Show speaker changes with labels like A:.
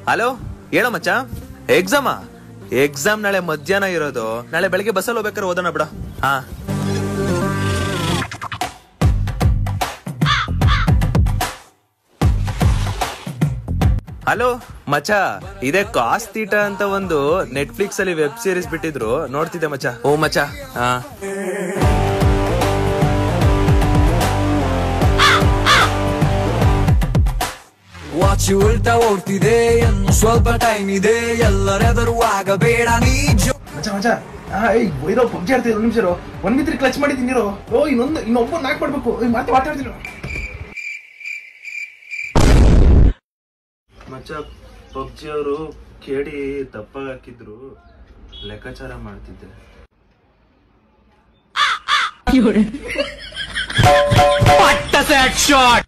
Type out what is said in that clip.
A: Hello ಹೇಳೋ ಮಚ್ಚ. Exam ನಾಳೆ ಮಧ್ಯಾಹ್ನ ಇರೋದು. ನಾಳೆ ಬೆಳಗ್ಗೆ ಬಸ್ಸಲ್ಲಿ ಹೋಗ್ಬೇಕಾದ್ರೆ ಓದೋಣ ಬಿಡ. ಹಾ ಹಲೋ ಮಚ್ಚ, ಇದೇ ಕಾಸ್ಟ್ ಥೀಟ ಅಂತ ಒಂದು ನೆಟ್ಫ್ಲಿಕ್ಸ್ ಅಲ್ಲಿ ವೆಬ್ ಸೀರೀಸ್ ಬಿಟ್ಟಿದ್ರು, ನೋಡ್ತಿದ್ದೆ ಮಚ್ಚ. ಓ ಮಚ್ಚ, ಹಾ
B: ವಾಚ್ ಉಲ್ಟಾ ಓಡ್ತಿದೆ, ಇನ್ನು ಸ್ವಲ್ಪ ಟೈಮ್ ಇದೆ, ಎಲ್ಲರೆದುರುವಾಗ ಬೇಡ ನೀಜು.
C: ಮಚ್ಚ ಮಚ್ಚ, ಇರೋ ಪಬ್ಜಿ ಆಡ್ತಿದ್ರು. ಒಂದು ನಿಮಿಷ, 1v3 ಕ್ಲಚ್ ಮಾಡಿದ್ದೀನಿರೋ. ಓ ಇನ್ನೊಬ್ಬ ನಾಕ್ ಮಾಡ್ಬೇಕು. ಮತ್ತೆ ಮಾತಾಡ್ತೀನಿ ಮಚ್ಚ. ಪಬ್ಜಿ ಅವರು ಕೇಳಿ ತಪ್ಪಾಗಿ ಹಾಕಿದ್ರು, ಲೆಕ್ಕಾಚಾರ ಮಾಡ್ತಿದ್ದೆ.
B: What the headshot?